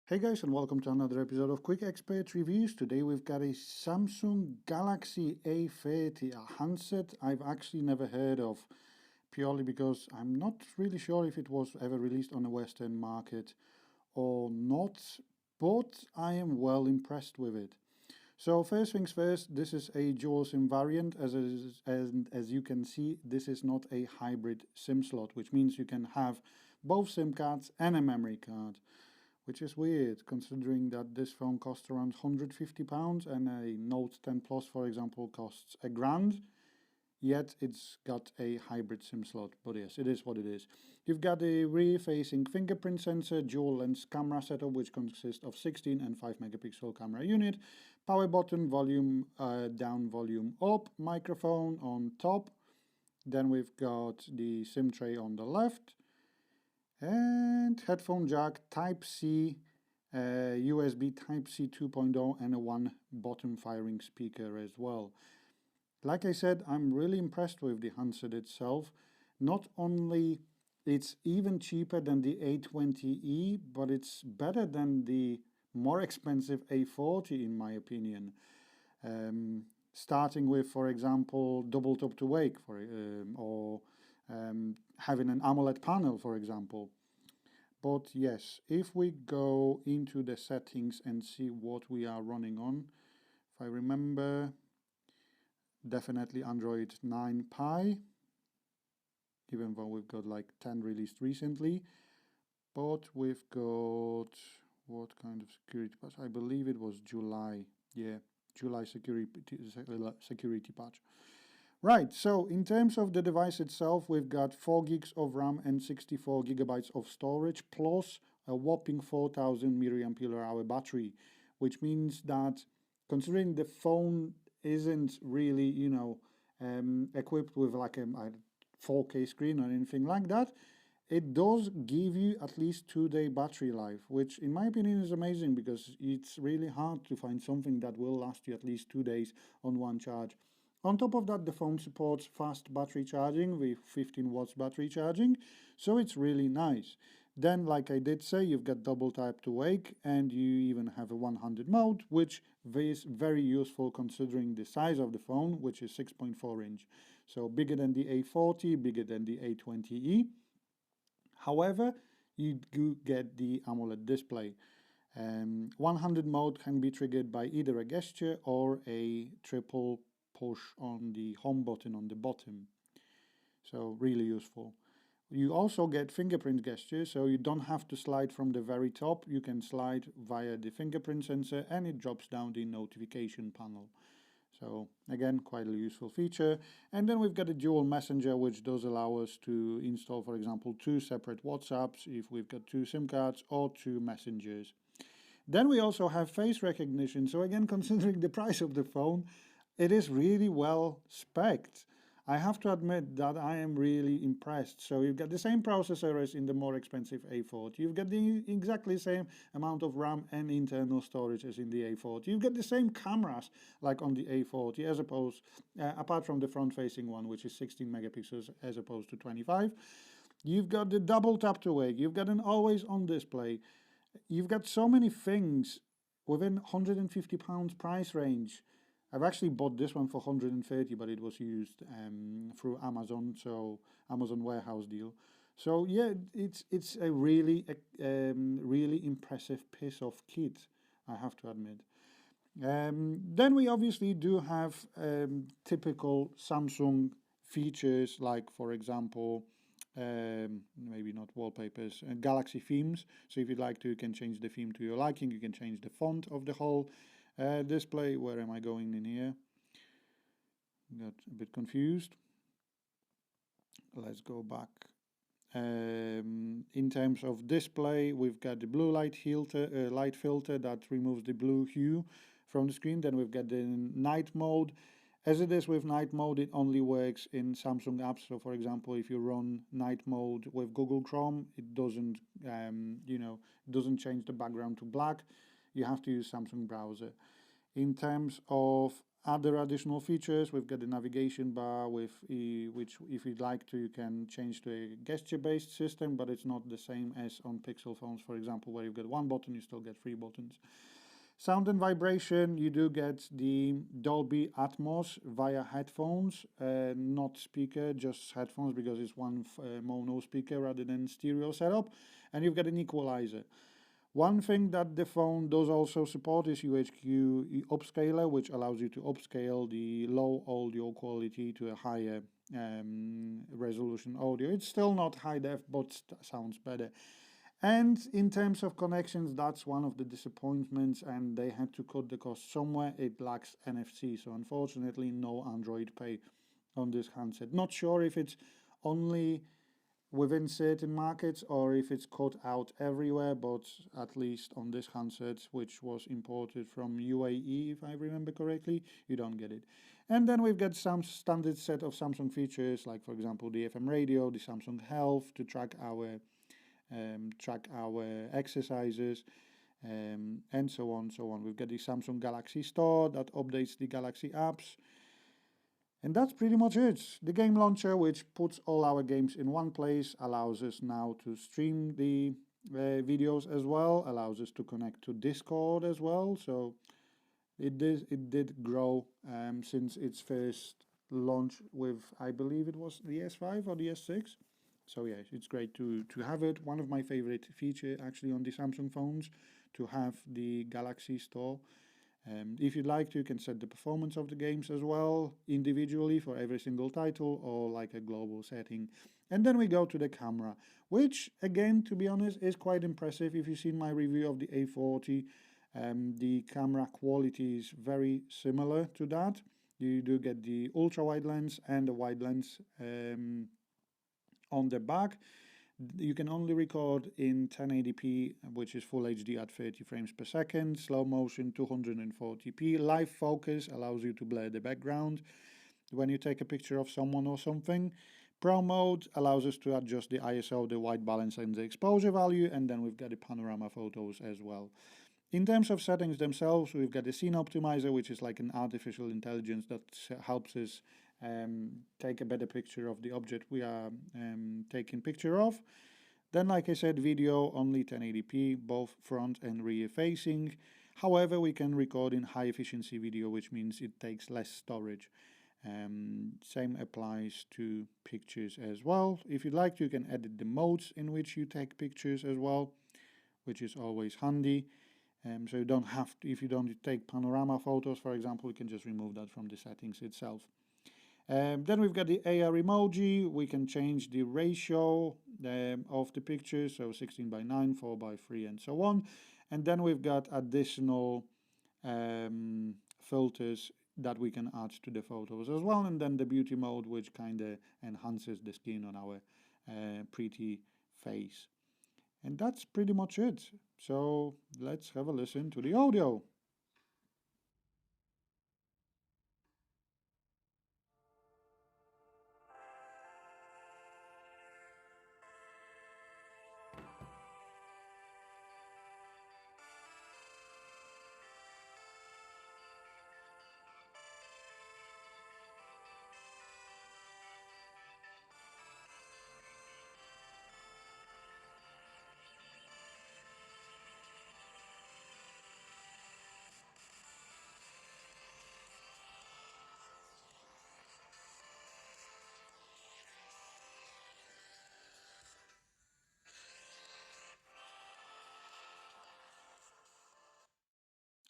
Hey guys, and welcome to another episode of Quick Expert Reviews. Today we've got a Samsung Galaxy A30, a handset I've actually never heard of, purely because I'm not really sure if it was ever released on the Western market or not, but I am well impressed with it. So first things first, this is a dual SIM variant. As you can see, this is not a hybrid SIM slot, which means you can have both SIM cards and a memory card, which is weird considering that this phone costs around £150 and a Note 10 Plus, for example, costs a grand. Yet it's got a hybrid SIM slot, but yes, it is what it is. You've got a rear-facing fingerprint sensor, dual lens camera setup, which consists of 16 and 5 megapixel camera unit, power button, volume down, volume up, microphone on top. Then we've got the SIM tray on the left, and headphone jack, Type-C, USB Type-C 2.0, and a one bottom firing speaker as well. Like I said, I'm really impressed with the handset itself. Not only it's even cheaper than the A20e, but it's better than the more expensive A40 in my opinion. Starting with, for example, double tap to wake, or having an AMOLED panel, for example. But yes, if we go into the settings and see what we are running on, if I remember, definitely Android 9 Pie, even though we've got like 10 released recently. But we've got, what kind of security patch? I believe it was July. Yeah, July security patch. Right, so in terms of the device itself, we've got 4 gigs of RAM and 64 gigabytes of storage, plus a whopping 4000 mAh battery, which means that considering the phone isn't really, equipped with like a 4K screen or anything like that, it does give you at least 2-day battery life, which in my opinion is amazing because it's really hard to find something that will last you at least 2 days on one charge. On top of that, the phone supports fast battery charging with 15 watts battery charging, so it's really nice. Then, like I did say, you've got double tap to wake, and you even have a one-handed mode, which is very useful considering the size of the phone, which is 6.4 inch. So bigger than the A40, bigger than the A20e. However, you do get the AMOLED display. One-handed mode can be triggered by either a gesture or a triple push on the home button on the bottom. So really useful. You also get fingerprint gesture, so you don't have to slide from the very top. You can slide via the fingerprint sensor and it drops down the notification panel. So again, quite a useful feature. And then we've got a dual messenger, which does allow us to install, for example, 2 separate WhatsApps if we've got 2 SIM cards or 2 messengers. Then we also have face recognition. So again, considering the price of the phone, it is really well spec'd. I have to admit that I am really impressed. So you've got the same processor as in the more expensive A40. You've got the exactly same amount of RAM and internal storage as in the A40. You've got the same cameras like on the A40, as opposed, apart from the front-facing one, which is 16 megapixels as opposed to 25. You've got the double tap to wake. You've got an always-on display. You've got so many things within £150 price range. I've actually bought this one for 130, but it was used through Amazon, so Amazon warehouse deal. So yeah, it's a really really impressive piece of kit, I have to admit. Then we obviously do have typical Samsung features, like for example, maybe not wallpapers, Galaxy themes. So if you'd like to, you can change the theme to your liking. You can change the font of the whole display. Where am I going in here? Got a bit confused. Let's go back. In terms of display, we've got the blue light filter that removes the blue hue from the screen. Then we've got the night mode. As it is with night mode, it only works in Samsung apps. So for example, if you run night mode with Google Chrome, it doesn't, doesn't change the background to black. You have to use Samsung browser. In terms of other additional features. We've got the navigation bar with which, if you'd like to, you can change to a gesture-based system, but it's not the same as on Pixel phones, for example, where you've got one button, you still get three buttons. Sound and vibration, you do get the Dolby Atmos via headphones, not speaker, just headphones, because it's one mono speaker rather than stereo setup, and you've got an equalizer. One thing that the phone does also support is UHQ upscaler, which allows you to upscale the low audio quality to a higher resolution audio. It's still not high def, but sounds better. And in terms of connections, that's one of the disappointments, and they had to cut the cost somewhere. It lacks NFC, so unfortunately no Android Pay on this handset. Not sure if it's only within certain markets or if it's cut out everywhere, but at least on this handset, which was imported from UAE, if I remember correctly, you don't get it. And then we've got some standard set of Samsung features, like for example the FM radio, the Samsung Health to track our exercises, and so on, so on. We've got the Samsung Galaxy Store that updates the Galaxy apps. And that's pretty much it. The game launcher, which puts all our games in one place, allows us now to stream the videos as well, allows us to connect to Discord as well. So it did grow since its first launch with, I believe it was the S5 or the S6. So yeah, it's great to have it. One of my favorite features actually on the Samsung phones, to have the Galaxy Store. If you'd like to, you can set the performance of the games as well, individually for every single title, or like a global setting. And then we go to the camera, which again, to be honest, is quite impressive. If you've seen my review of the A40, the camera quality is very similar to that. You do get the ultra wide lens and the wide lens on the back. You can only record in 1080p, which is full HD at 30 frames per second, slow motion 240p. Live focus allows you to blur the background when you take a picture of someone or something. Pro mode allows us to adjust the ISO, the white balance, and the exposure value, and then we've got the panorama photos as well. In terms of settings themselves, we've got the scene optimizer, which is like an artificial intelligence that helps us take a better picture of the object we are taking picture of. Then, like I said, video only 1080p, both front and rear facing. However, we can record in high efficiency video, which means it takes less storage. Same applies to pictures as well. If you'd like to, you can edit the modes in which you take pictures as well, which is always handy. So you don't have to, if you don't take panorama photos, for example, you can just remove that from the settings itself. Then we've got the AR emoji. We can change the ratio of the pictures, so 16:9, 4:3, and so on. And then we've got additional filters that we can add to the photos as well. And then the beauty mode, which kind of enhances the skin on our pretty face. And that's pretty much it. So let's have a listen to the audio.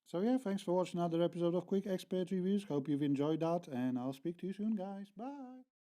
So yeah, thanks for watching another episode of Quick Expert Reviews. Hope you've enjoyed that, and I'll speak to you soon, guys. Bye.